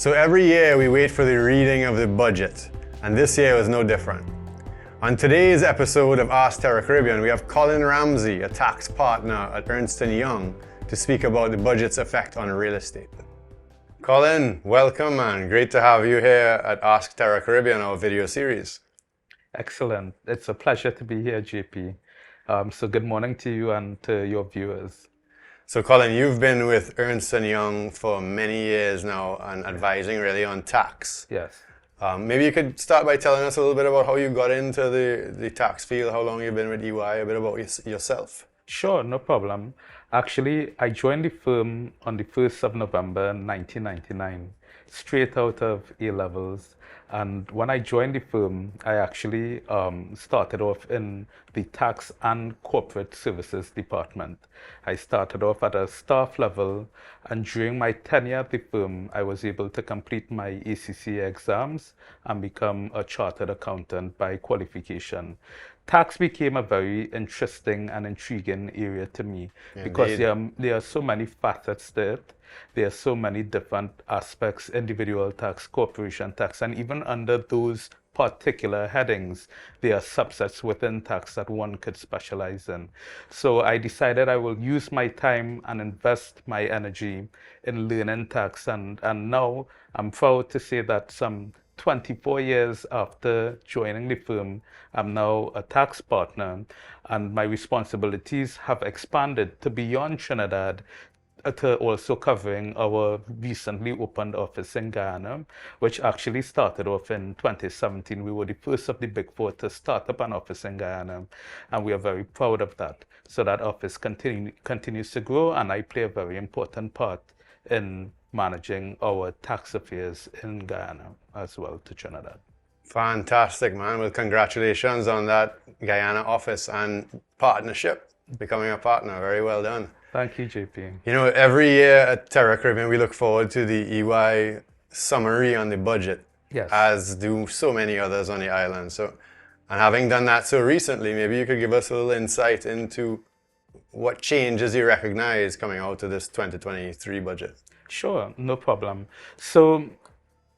So every year we wait for the reading of the budget, and this year was no different. On today's episode of Ask Terra Caribbean, we have Colin Ramsey, a tax partner at Ernst Young, to speak about the budget's effect on real estate. Colin, welcome and great to have you here at Ask Terra Caribbean, our video series. Excellent. It's a pleasure to be here, JP. So good morning to you and to your viewers. So Colin, you've been with Ernst Young for many years now and advising really on tax. Yes. Maybe you could start by telling us a little bit about how you got into the tax field, how long you've been with EY, a bit about yourself. Sure, no problem. Actually, I joined the firm on the 1st of November 1999, straight out of A-levels. And when I joined the firm, I actually started off in the tax and corporate services department. I started off at a staff level, and during my tenure at the firm, I was able to complete my ACCA exams and become a chartered accountant by qualification. Tax became a very interesting and intriguing area to me because there are so many facets to it. There are so many different aspects: individual tax, corporation tax, and even under those particular headings, there are subsets within tax that one could specialize in. So I decided I will use my time and invest my energy in learning tax, and now I'm proud to say that some 24 years after joining the firm, I'm now a tax partner, and my responsibilities have expanded to beyond Trinidad, to also covering our recently opened office in Guyana, which actually started off in 2017. We were the first of the Big Four to start up an office in Guyana, and we are very proud of that. So that office continues to grow, and I play a very important part in managing our tax affairs in Guyana as well to Trinidad. Fantastic, man. Well, congratulations on that Guyana office and partnership, becoming a partner. Very well done. Thank you, JP. You know, every year at Terra Caribbean, we look forward to the EY summary on the budget, yes, as do so many others on the island. So, and having done that so recently, maybe you could give us a little insight into what changes you recognize coming out of this 2023 budget. Sure, no problem. So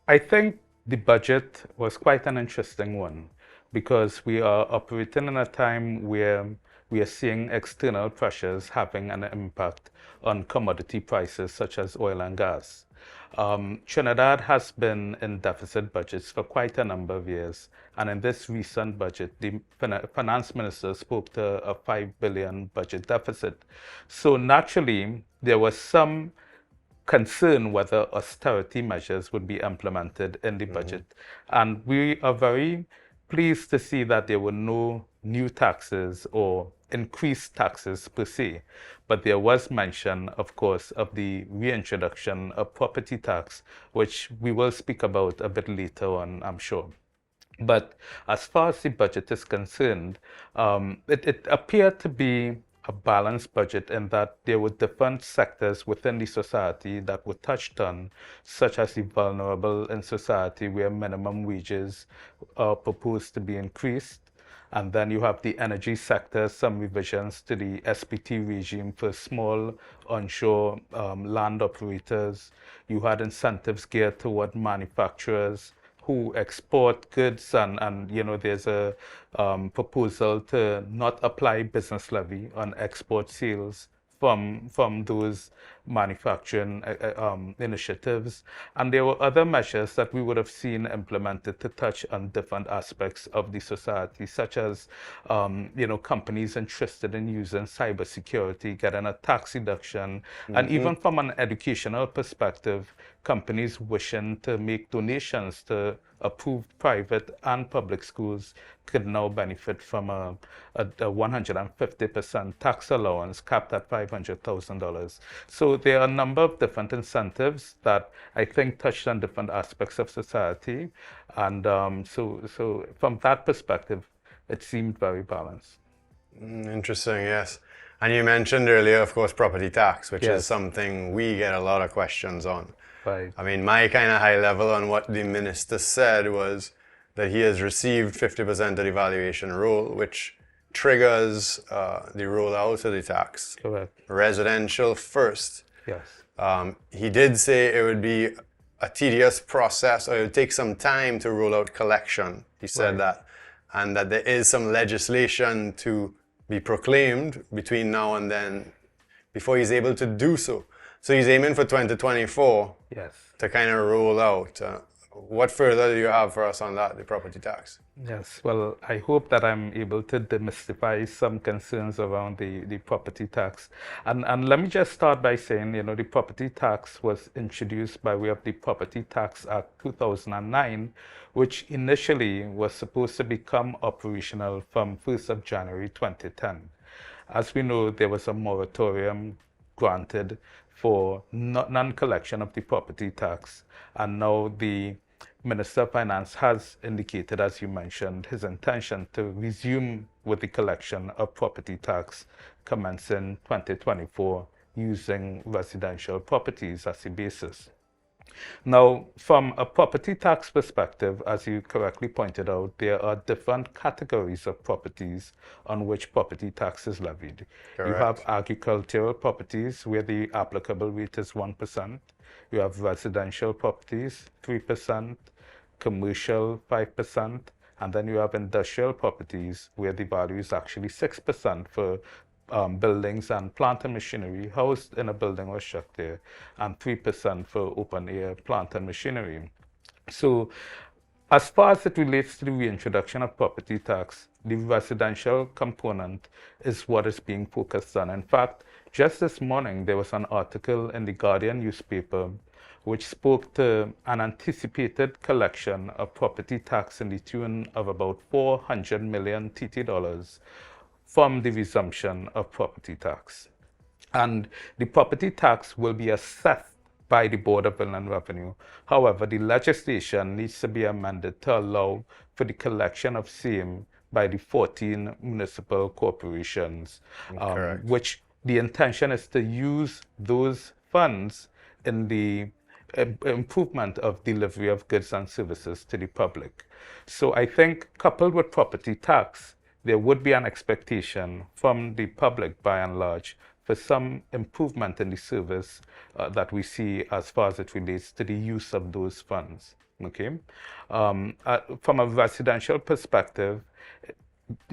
I think the budget was quite an interesting one because we are operating in a time where we are seeing external pressures having an impact on commodity prices such as oil and gas. Trinidad has been in deficit budgets for quite a number of years, and in this recent budget, the finance minister spoke to a $5 billion budget deficit. So naturally, there was some concern whether austerity measures would be implemented in the budget. And we are very pleased to see that there were no new taxes or increased taxes per se, but there was mention, of course, of the reintroduction of property tax, which we will speak about a bit later on, I'm sure. But as far as the budget is concerned, it appeared to be a balanced budget in that there were different sectors within the society that were touched on, such as the vulnerable in society where minimum wages are proposed to be increased. And then you have the energy sector, some revisions to the SPT regime for small onshore land operators. You had incentives geared toward manufacturers who export goods, and you know, there's a proposal to not apply business levy on export sales from those manufacturing initiatives. And there were other measures that we would have seen implemented to touch on different aspects of the society, such as you know, companies interested in using cybersecurity getting a tax deduction, and even from an educational perspective, companies wishing to make donations to approved private and public schools could now benefit from a 150% tax allowance capped at $500,000. So there are a number of different incentives that I think touched on different aspects of society. And so from that perspective, it seemed very balanced. Interesting, yes. And you mentioned earlier, of course, property tax, which Yes. is something we get a lot of questions on. Right. I mean, my kind of high level on what the minister said was that he has received 50% of the valuation rule, which triggers the rollout of the tax. Correct. Residential first. Yes. He did say it would be a tedious process, or it'll take some time to roll out collection. He said that, and that there is some legislation to be proclaimed between now and then before he's able to do so. So he's aiming for 2024 to kind of roll out. What further do you have for us on that, the property tax? Yes, well, I hope that I'm able to demystify some concerns around the property tax. And let me just start by saying, the property tax was introduced by way of the Property Tax Act 2009, which initially was supposed to become operational from 1st of January 2010. As we know, there was a moratorium granted for non-collection of the property tax, and now the Minister of Finance has indicated, as you mentioned, his intention to resume with the collection of property tax commencing 2024 using residential properties as the basis. Now, from a property tax perspective, as you correctly pointed out, there are different categories of properties on which property tax is levied. Correct. You have agricultural properties where the applicable rate is 1%. You have residential properties, 3%, commercial, 5%, and then you have industrial properties where the value is actually 6% for buildings and plant and machinery housed in a building or structure, and 3% for open air plant and machinery. So as far as it relates to the reintroduction of property tax, the residential component is what is being focused on. In fact, just this morning, there was an article in the Guardian newspaper which spoke to an anticipated collection of property tax in the tune of about 400 million TT dollars from the resumption of property tax. And the property tax will be assessed by the Board of Inland Revenue. However, the legislation needs to be amended to allow for the collection of same by the 14 municipal corporations, which the intention is to use those funds in the improvement of delivery of goods and services to the public. So I think, coupled with property tax, there would be an expectation from the public by and large for some improvement in the service that we see as far as it relates to the use of those funds. Okay, from a residential perspective,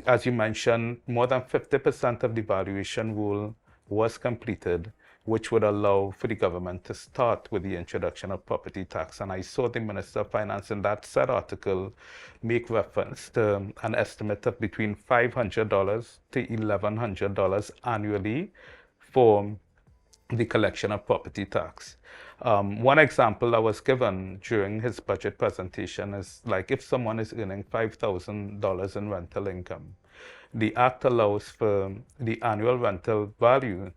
as you mentioned, more than 50% of the valuation rule was completed, which would allow for the government to start with the introduction of property tax. And I saw the Minister of Finance in that said article make reference to an estimate of between $500 to $1,100 annually for the collection of property tax. One example that was given during his budget presentation is like if someone is earning $5,000 in rental income, the Act allows for the annual rental value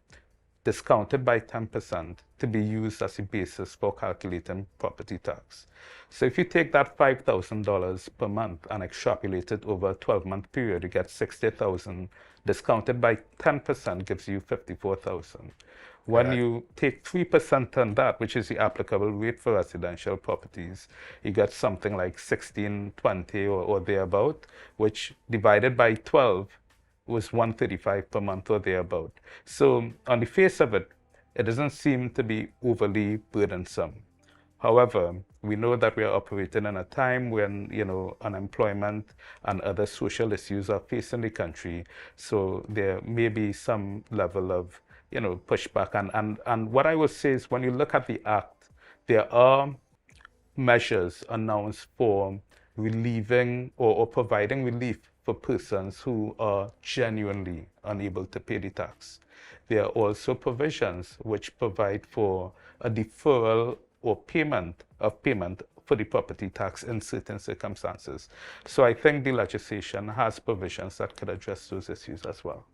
discounted by 10% to be used as a basis for calculating property tax. So if you take that $5,000 per month and extrapolate it over a 12-month period, you get $60,000. Discounted by 10% gives you $54,000. When you take 3% on that, which is the applicable rate for residential properties, you get something like $1,620 or thereabout, which divided by 12 was $135 per month or thereabout. So on the face of it, it doesn't seem to be overly burdensome. However, we know that we are operating in a time when, unemployment and other social issues are facing the country. So there may be some level of, pushback. And what I would say is when you look at the Act, there are measures announced for relieving or providing relief for persons who are genuinely unable to pay the tax. There are also provisions which provide for a deferral or payment for the property tax in certain circumstances. So I think the legislation has provisions that could address those issues as well.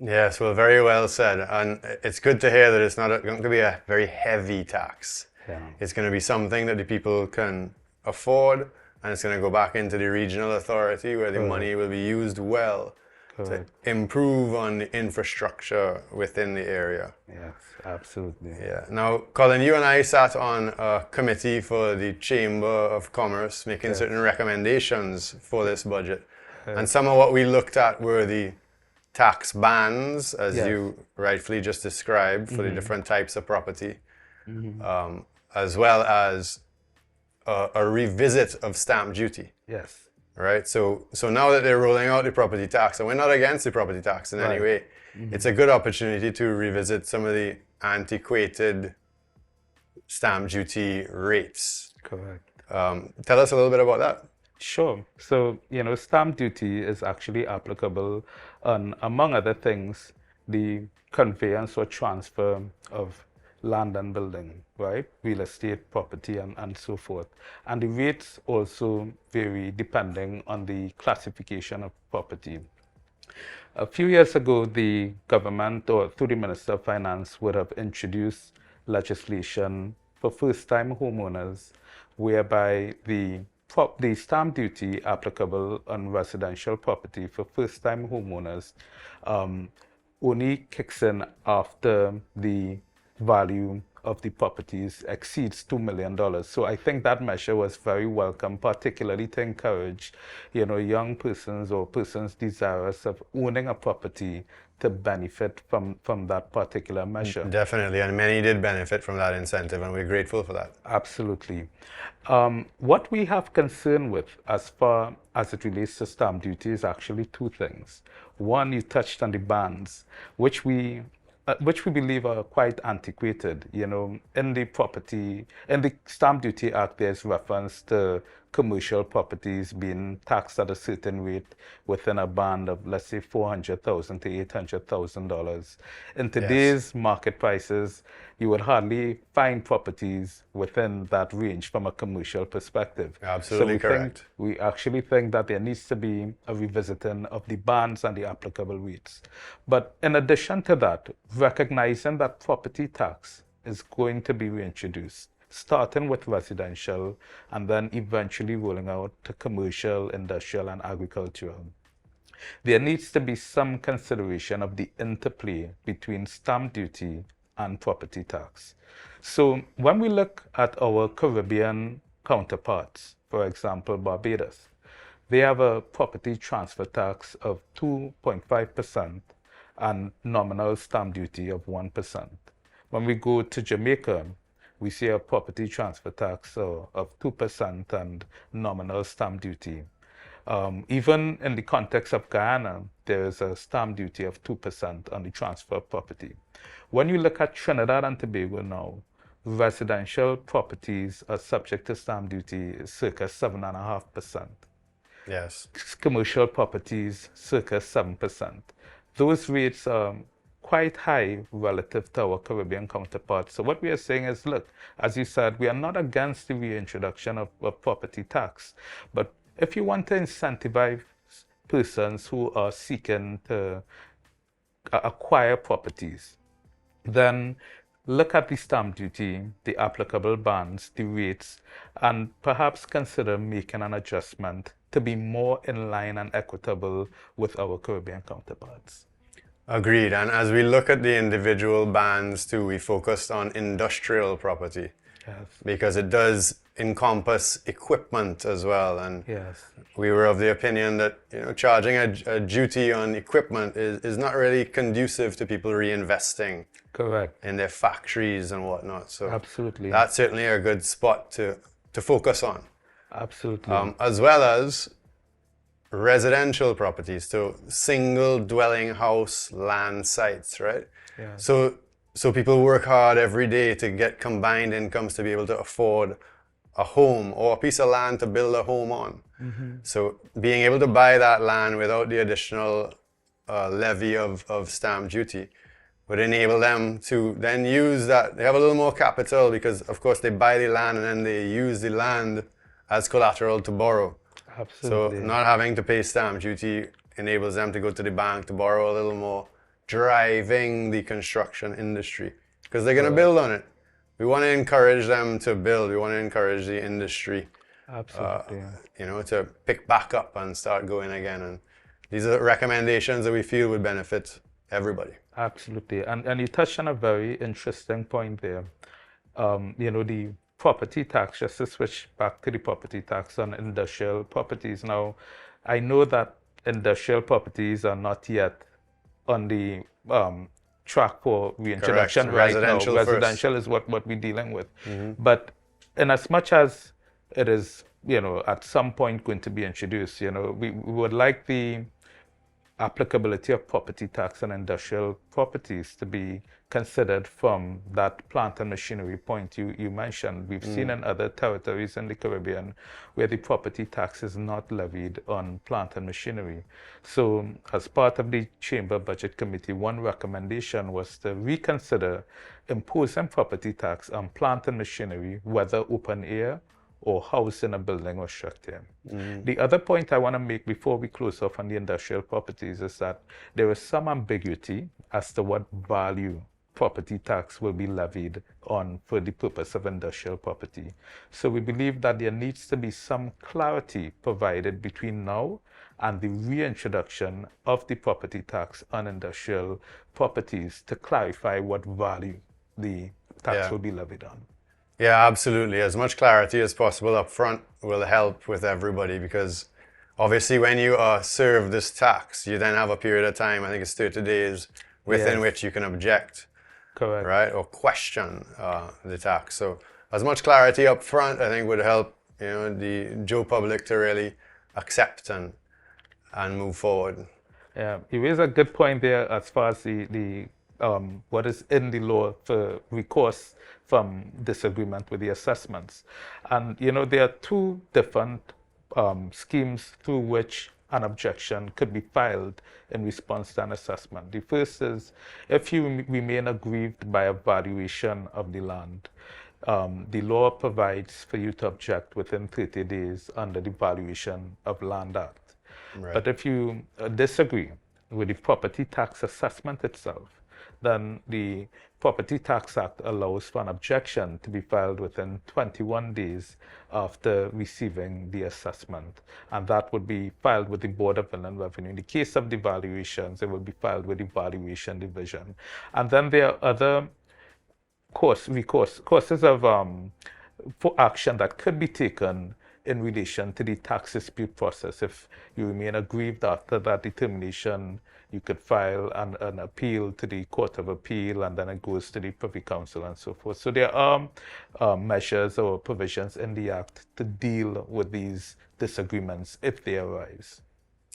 Yes, well, very well said. And it's good to hear that it's not going to be a very heavy tax. It's going to be something that the people can afford, and it's going to go back into the regional authority where the money will be used well to improve on the infrastructure within the area. Yes, absolutely. Yeah. Now, Colin, you and I sat on a committee for the Chamber of Commerce making certain recommendations for this budget. And some of what we looked at were the tax bands, as you rightfully just described, for the different types of property, as well as a revisit of stamp duty. Yes. Right, so now that they're rolling out the property tax, and we're not against the property tax in any Right. way, it's a good opportunity to revisit some of the antiquated stamp duty rates. Correct. Tell us a little bit about that. Sure. So, stamp duty is actually applicable on, among other things, the conveyance or transfer of land and building, right? Real estate, property, and so forth. And the rates also vary depending on the classification of property. A few years ago, the government, or through the Minister of Finance, would have introduced legislation for first-time homeowners whereby the stamp duty applicable on residential property for first-time homeowners only kicks in after the value of the properties exceeds $2 million. So I think that measure was very welcome, particularly to encourage, young persons or persons desirous of owning a property to benefit from that particular measure. Definitely, and many did benefit from that incentive, and we're grateful for that. Absolutely. What we have concern with as far as it relates to stamp duty is actually two things. One, you touched on the bans, which we believe are quite antiquated. In the Stamp Duty Act, there's reference to commercial properties being taxed at a certain rate within a band of, let's say, $400,000 to $800,000. In today's market prices, you would hardly find properties within that range from a commercial perspective. Absolutely correct. We actually think that there needs to be a revisiting of the bands and the applicable rates. But in addition to that, recognizing that property tax is going to be reintroduced, starting with residential and then eventually rolling out to commercial, industrial, and agricultural. There needs to be some consideration of the interplay between stamp duty and property tax. So when we look at our Caribbean counterparts, for example, Barbados, they have a property transfer tax of 2.5% and nominal stamp duty of 1%. When we go to Jamaica, we see a property transfer tax of 2% and nominal stamp duty. Even in the context of Guyana, there is a stamp duty of 2% on the transfer of property. When you look at Trinidad and Tobago now, residential properties are subject to stamp duty circa 7.5%. Yes. Commercial properties circa 7%. Those rates are quite high relative to our Caribbean counterparts. So what we are saying is, look, as you said, we are not against the reintroduction of property tax, but if you want to incentivize persons who are seeking to acquire properties, then look at the stamp duty, the applicable bands, the rates, and perhaps consider making an adjustment to be more in line and equitable with our Caribbean counterparts. Agreed. And as we look at the individual bans too, we focused on industrial property. Yes. Because it does encompass equipment as well. And yes, we were of the opinion that charging a duty on equipment is not really conducive to people reinvesting correct in their factories and whatnot. So absolutely, that's certainly a good spot to focus on. Absolutely. As well as residential properties, so single dwelling house land sites, right? Yeah. So people work hard every day to get combined incomes to be able to afford a home or a piece of land to build a home on. Mm-hmm. So being able to buy that land without the additional levy of stamp duty would enable them to then use that. They have a little more capital because, of course, they buy the land and then they use the land as collateral to borrow. Absolutely. So not having to pay stamp duty enables them to go to the bank to borrow a little more, driving the construction industry because they're going to build on it. We want to encourage them to build. We want to encourage the industry, absolutely, to pick back up and start going again. And these are recommendations that we feel would benefit everybody. Absolutely. And you touched on a very interesting point there. The property tax, just to switch back to the property tax on industrial properties. Now, I know that industrial properties are not yet on the track for reintroduction. Correct. Right Residential now. first. Residential is what we're dealing with. Mm-hmm. But in as much as it is, at some point going to be introduced. We would like the applicability of property tax on industrial properties to be considered from that plant and machinery point you mentioned. We've seen in other territories in the Caribbean where the property tax is not levied on plant and machinery. So as part of the Chamber Budget Committee, one recommendation was to reconsider imposing property tax on plant and machinery, whether open air or housed in a building or structure. The other point I want to make before we close off on the industrial properties is that there is some ambiguity as to what value property tax will be levied on for the purpose of industrial property. So we believe that there needs to be some clarity provided between now and the reintroduction of the property tax on industrial properties to clarify what value the tax will be levied on. Yeah, absolutely. As much clarity as possible up front will help with everybody, because obviously when you are served this tax, you then have a period of time, I think it's 30 days, within which you can object. Correct. Right? Or question the tax. So as much clarity up front, I think, would help the Joe public to really accept and move forward. Yeah, you raise a good point there as far as the what is in the law for recourse from disagreement with the assessments. And, there are two different schemes through which an objection could be filed in response to an assessment. The first is if you remain aggrieved by a valuation of the land. The law provides for you to object within 30 days under the Valuation of Land Act. Right. But if you disagree with the property tax assessment itself, then the Property Tax Act allows for an objection to be filed within 21 days after receiving the assessment. And that would be filed with the Board of Inland Revenue. In the case of the valuations, it will be filed with the Valuation Division. And then there are other courses of for action that could be taken in relation to the tax dispute process. If you remain aggrieved after that determination, you could file an appeal to the Court of Appeal, and then it goes to the Privy Council and so forth. So there are measures or provisions in the Act to deal with these disagreements if they arise.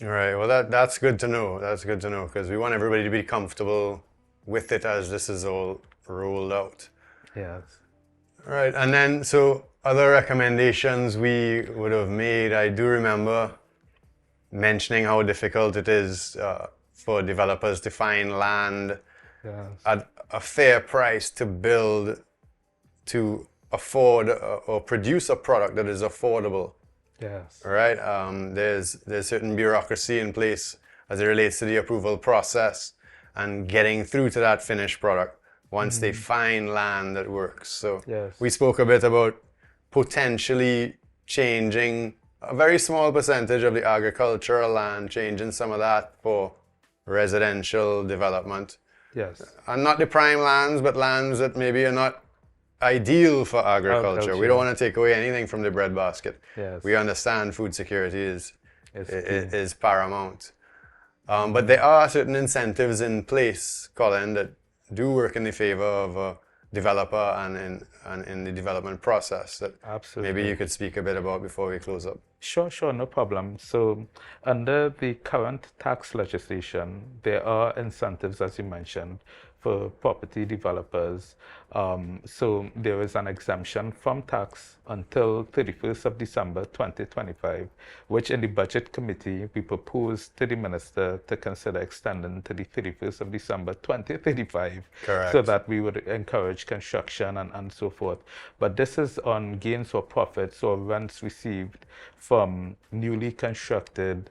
All right. Well, that's good to know. That's good to know, because we want everybody to be comfortable with it as this is all rolled out. Yes. All right. And then, so other recommendations we would have made, I do remember mentioning how difficult it is for developers to find land at a fair price to build, to afford or produce a product that is affordable. Yes. Right? There's certain bureaucracy in place as it relates to the approval process and getting through to that finished product once they find land that works. So we spoke a bit about potentially changing a very small percentage of the agricultural land, changing some of that for residential development. Yes. And not the prime lands, but lands that maybe are not ideal for agriculture. We don't want to take away anything from the breadbasket. Yes. We understand food security is paramount. But there are certain incentives in place, Colin, that do work in the favor of a developer and in the development process that maybe you could speak a bit about before we close up. Sure, no problem. So under the current tax legislation, there are incentives, as you mentioned, for property developers. So there is an exemption from tax until 31st of December 2025, which in the Budget Committee, we proposed to the Minister to consider extending to the 31st of December 2035. Correct. So that we would encourage construction and so forth. But this is on gains or profits or rents received from newly constructed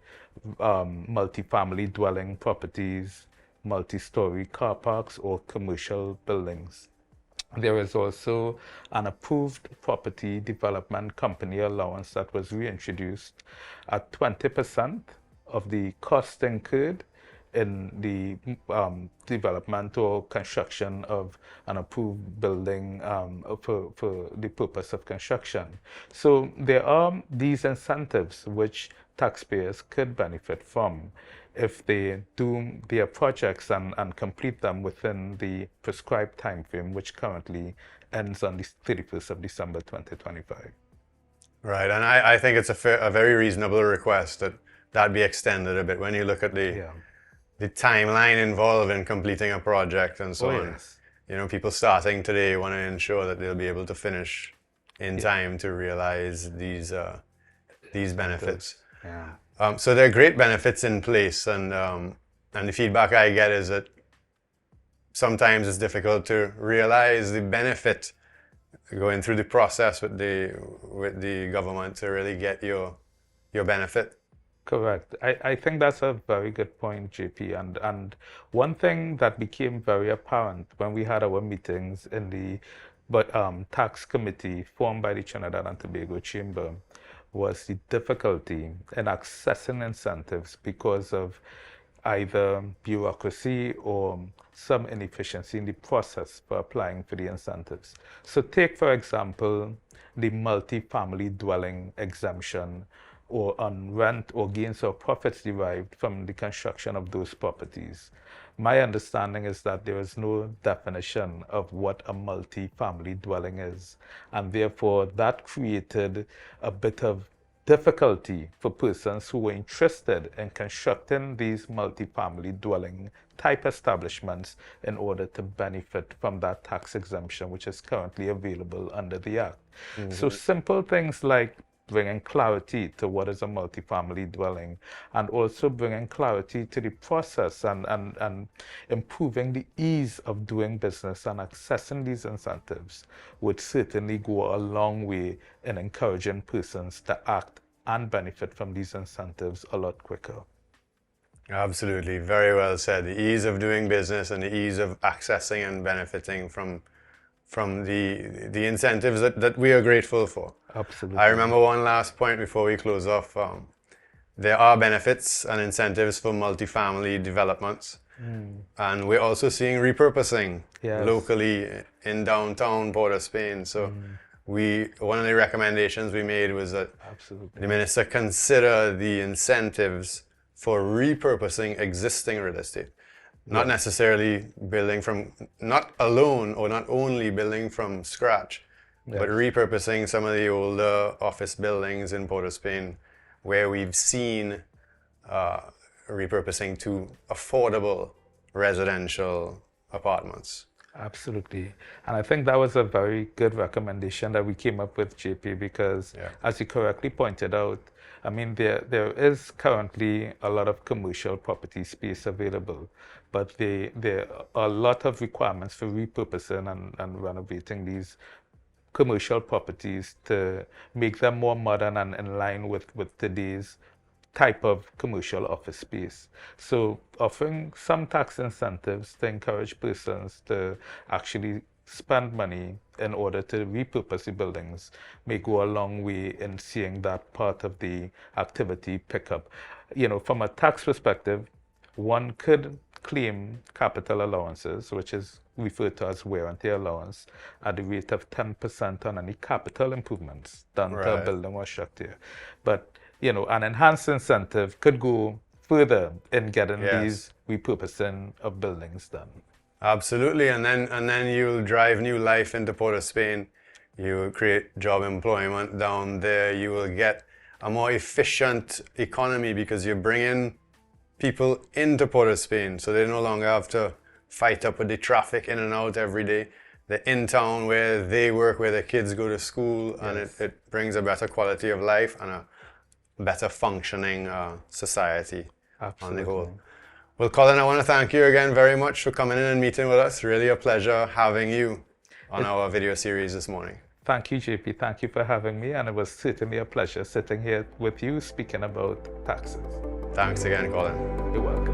multifamily dwelling properties, multi-story car parks, or commercial buildings. There is also an approved property development company allowance that was reintroduced at 20% of the cost incurred in the development or construction of an approved building for the purpose of construction. So there are these incentives which taxpayers could benefit from if they do their projects and complete them within the prescribed time frame, which currently ends on the 31st of December 2025. Right, and I think it's a very reasonable request that that be extended a bit when you look at Yeah. the timeline involved in completing a project and so Oh, on. yes. You know, people starting today want to ensure that they'll be able to finish in time to realize these benefits. Yeah. So there are great benefits in place, and the feedback I get is that sometimes it's difficult to realize the benefit going through the process with the government to really get your benefit. Correct. I think that's a very good point, JP. And one thing that became very apparent when we had our meetings in the tax committee formed by the Trinidad and Tobago Chamber was the difficulty in accessing incentives because of either bureaucracy or some inefficiency in the process for applying for the incentives. So take, for example, the multi-family dwelling exemption or on rent or gains or profits derived from the construction of those properties. My understanding is that there is no definition of what a multi-family dwelling is, and therefore that created a bit of difficulty for persons who were interested in constructing these multi-family dwelling type establishments in order to benefit from that tax exemption which is currently available under the Act. So simple things like bringing clarity to what is a multifamily dwelling, and also bringing clarity to the process and improving the ease of doing business and accessing these incentives would certainly go a long way in encouraging persons to act and benefit from these incentives a lot quicker. Absolutely, very well said. The ease of doing business and the ease of accessing and benefiting from the incentives that we are grateful for. Absolutely. I remember one last point before we close off. There are benefits and incentives for multifamily developments. And we're also seeing repurposing locally in downtown Port of Spain. So one of the recommendations we made was that the minister consider the incentives for repurposing existing real estate. Not necessarily building from, not alone or not only building from scratch, but repurposing some of the older office buildings in Port of Spain where we've seen repurposing to affordable residential apartments. Absolutely. And I think that was a very good recommendation that we came up with, JP, because as you correctly pointed out, I mean, there is currently a lot of commercial property space available, but there are a lot of requirements for repurposing and renovating these commercial properties to make them more modern and in line with today's type of commercial office space. So offering some tax incentives to encourage persons to actually spend money in order to repurpose the buildings may go a long way in seeing that part of the activity pick up. You know, from a tax perspective, one could claim capital allowances, which is referred to as wear and tear allowance, at the rate of 10% on any capital improvements done to a building or structure. But you know, an enhanced incentive could go further in getting these repurposing of buildings done. Absolutely, and then you'll drive new life into Port of Spain. You will create job employment down there. You will get a more efficient economy because you're bringing people into Port of Spain, so they no longer have to fight up with the traffic in and out every day. They're in town where they work, where their kids go to school, and it brings a better quality of life and a better functioning society on the whole. Well, Colin, I want to thank you again very much for coming in and meeting with us. Really a pleasure having you on our video series this morning. Thank you, JP. Thank you for having me, and it was certainly a pleasure sitting here with you speaking about taxes. Thanks again, Colin. You're welcome.